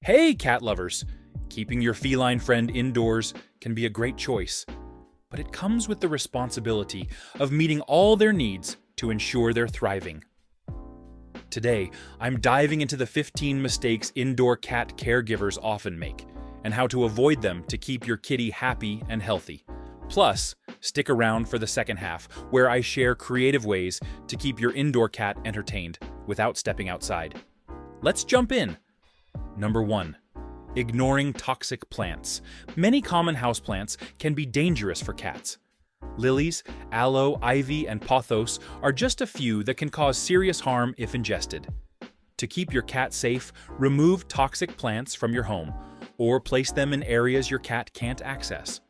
Hey, cat lovers! Keeping your feline friend indoors can be a great choice, but it comes with the responsibility of meeting all their needs to ensure they're thriving. Today, I'm diving into the 15 mistakes indoor cat caregivers often make, and how to avoid them to keep your kitty happy and healthy. Plus, stick around for the second half, where I share creative ways to keep your indoor cat entertained without stepping outside. Let's jump in! Number 1. Ignoring toxic plants. Many common houseplants can be dangerous for cats. Lilies, aloe, ivy, and pothos are just a few that can cause serious harm if ingested. To keep your cat safe, remove toxic plants from your home, or place them in areas your cat can't access.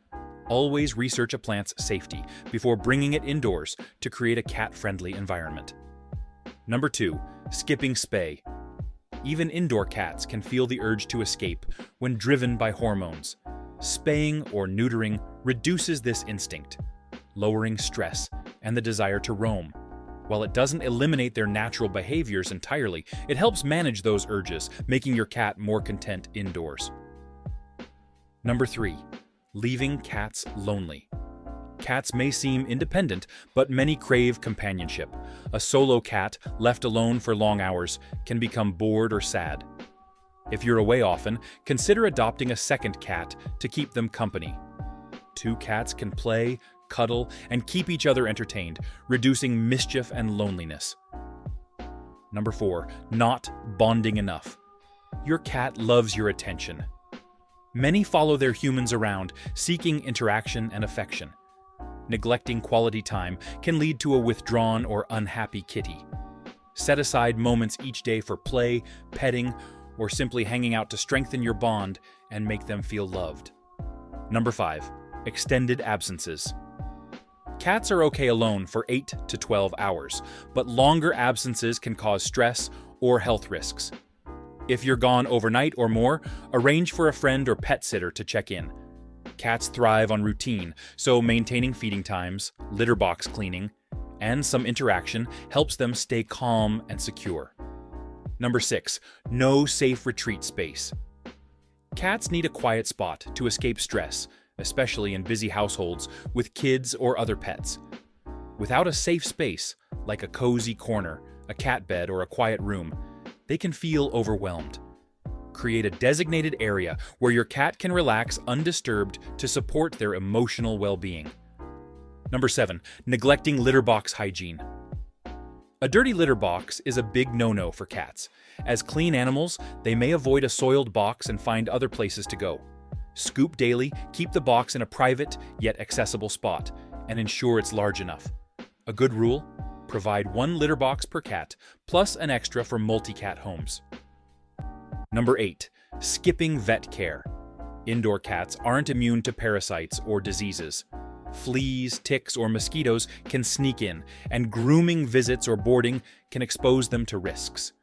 Always research a plant's safety before bringing it indoors to create a cat-friendly environment. Number 2. Skipping spay. Even indoor cats can feel the urge to escape when driven by hormones. Spaying or neutering reduces this instinct, lowering stress and the desire to roam. While it doesn't eliminate their natural behaviors entirely, it helps manage those urges, making your cat more content indoors. Number 3. Leaving cats lonely. Cats may seem independent, but many crave companionship. A solo cat left alone for long hours can become bored or sad. If you're away often, consider adopting a second cat to keep them company. 2 cats can play, cuddle, and keep each other entertained, reducing mischief and loneliness. Number 4. Not bonding enough. Your cat loves your attention. Many follow their humans around, seeking interaction and affection. Neglecting quality time can lead to a withdrawn or unhappy kitty. Set aside moments each day for play, petting, or simply hanging out to strengthen your bond and make them feel loved. Number 5. Extended absences. Cats are okay alone for 8 to 12 hours, but longer absences can cause stress or health risks. If you're gone overnight or more, arrange for a friend or pet sitter to check in. Cats thrive on routine, so maintaining feeding times, litter box cleaning, and some interaction helps them stay calm and secure. Number 6. No safe retreat space. Cats need a quiet spot to escape stress, especially in busy households with kids or other pets. Without a safe space, like a cozy corner, a cat bed, or a quiet room, they can feel overwhelmed. Create a designated area where your cat can relax undisturbed to support their emotional well-being. Number 7. Neglecting litter box hygiene. A dirty litter box is a big no-no for cats. As clean animals, they may avoid a soiled box and find other places to go. Scoop daily, keep the box in a private yet accessible spot, and ensure it's large enough. A good rule? Provide 1 litter box per cat, plus an extra for multi-cat homes. Number 8. Skipping vet care. Indoor cats aren't immune to parasites or diseases. Fleas, ticks, or mosquitoes can sneak in, and grooming visits or boarding can expose them to risks.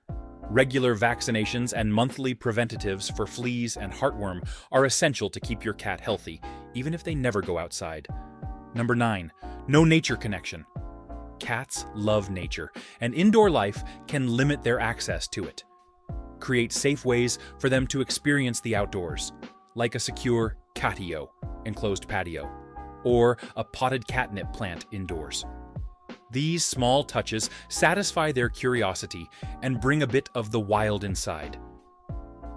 Regular vaccinations and monthly preventatives for fleas and heartworm are essential to keep your cat healthy, even if they never go outside. Number 9. No nature connection. Cats love nature, and indoor life can limit their access to it. Create safe ways for them to experience the outdoors, like a secure catio, enclosed patio, or a potted catnip plant indoors. These small touches satisfy their curiosity and bring a bit of the wild inside.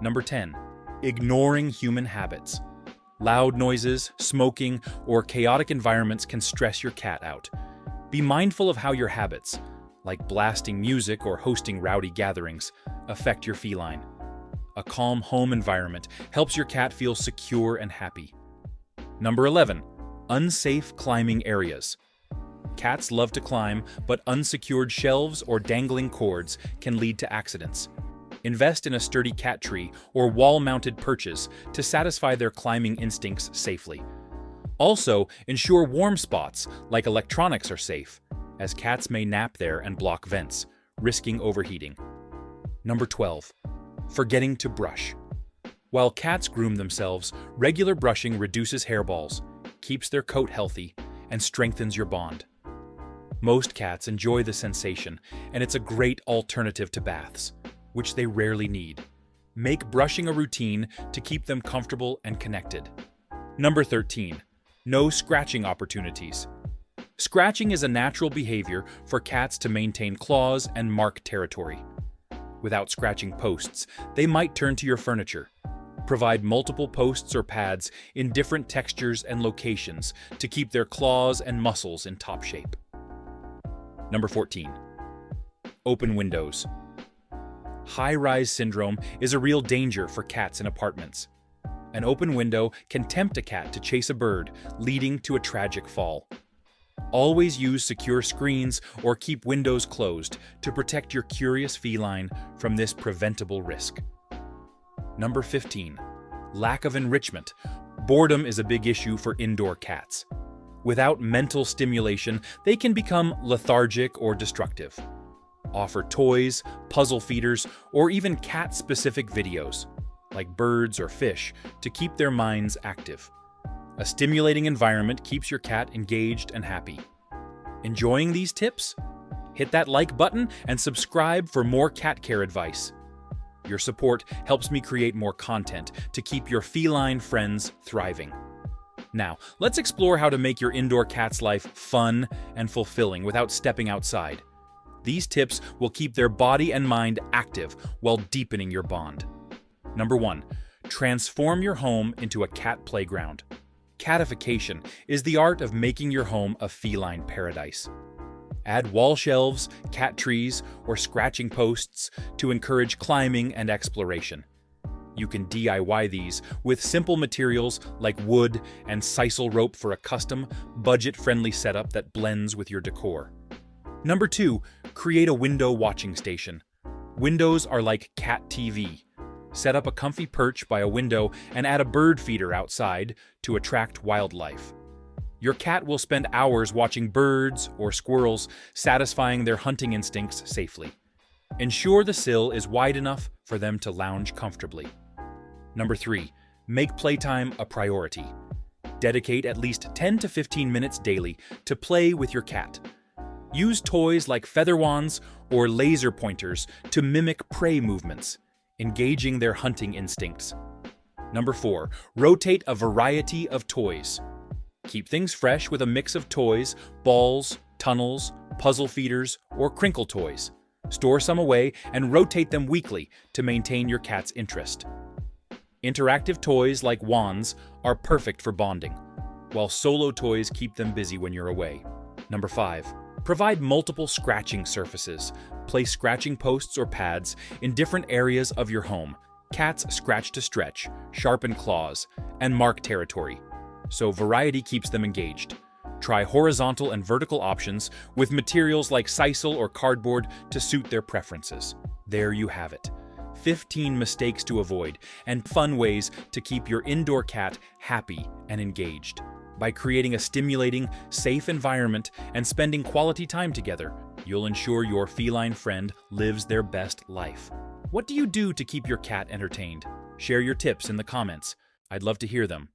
Number 10. Ignoring human habits. Loud noises, smoking, or chaotic environments can stress your cat out. Be mindful of how your habits, like blasting music or hosting rowdy gatherings, affect your feline. A calm home environment helps your cat feel secure and happy. Number 11. Unsafe climbing areas. Cats love to climb, but unsecured shelves or dangling cords can lead to accidents. Invest in a sturdy cat tree or wall-mounted perches to satisfy their climbing instincts safely. Also, ensure warm spots, like electronics, are safe, as cats may nap there and block vents, risking overheating. Number 12. Forgetting to brush. While cats groom themselves, regular brushing reduces hairballs, keeps their coat healthy, and strengthens your bond. Most cats enjoy the sensation, and it's a great alternative to baths, which they rarely need. Make brushing a routine to keep them comfortable and connected. Number 13. No scratching opportunities. Scratching is a natural behavior for cats to maintain claws and mark territory. Without scratching posts, they might turn to your furniture. Provide multiple posts or pads in different textures and locations to keep their claws and muscles in top shape. Number 14. Open windows. High-rise syndrome is a real danger for cats in apartments. An open window can tempt a cat to chase a bird, leading to a tragic fall. Always use secure screens or keep windows closed to protect your curious feline from this preventable risk. Number 15. Lack of enrichment. Boredom is a big issue for indoor cats. Without mental stimulation, they can become lethargic or destructive. Offer toys, puzzle feeders, or even cat-specific videos, like birds or fish, to keep their minds active. A stimulating environment keeps your cat engaged and happy. Enjoying these tips? Hit that like button and subscribe for more cat care advice. Your support helps me create more content to keep your feline friends thriving. Now, let's explore how to make your indoor cat's life fun and fulfilling without stepping outside. These tips will keep their body and mind active while deepening your bond. Number 1. Transform your home into a cat playground. Catification is the art of making your home a feline paradise. Add wall shelves, cat trees, or scratching posts to encourage climbing and exploration. You can DIY these with simple materials like wood and sisal rope for a custom, budget-friendly setup that blends with your decor. Number 2. Create a window watching station. Windows are like cat TV. Set up a comfy perch by a window and add a bird feeder outside to attract wildlife. Your cat will spend hours watching birds or squirrels, satisfying their hunting instincts safely. Ensure the sill is wide enough for them to lounge comfortably. Number 3. Make playtime a priority. Dedicate at least 10 to 15 minutes daily to play with your cat. Use toys like feather wands or laser pointers to mimic prey movements, engaging their hunting instincts. Number 4. Rotate a variety of toys. Keep things fresh with a mix of toys, balls, tunnels, puzzle feeders, or crinkle toys. Store some away and rotate them weekly to maintain your cat's interest. Interactive toys like wands are perfect for bonding, while solo toys keep them busy when you're away. Number 5. Provide multiple scratching surfaces. Place scratching posts or pads in different areas of your home. Cats scratch to stretch, sharpen claws, and mark territory, so variety keeps them engaged. Try horizontal and vertical options with materials like sisal or cardboard to suit their preferences. There you have it. 15 mistakes to avoid and fun ways to keep your indoor cat happy and engaged. By creating a stimulating, safe environment and spending quality time together, you'll ensure your feline friend lives their best life. What do you do to keep your cat entertained? Share your tips in the comments. I'd love to hear them.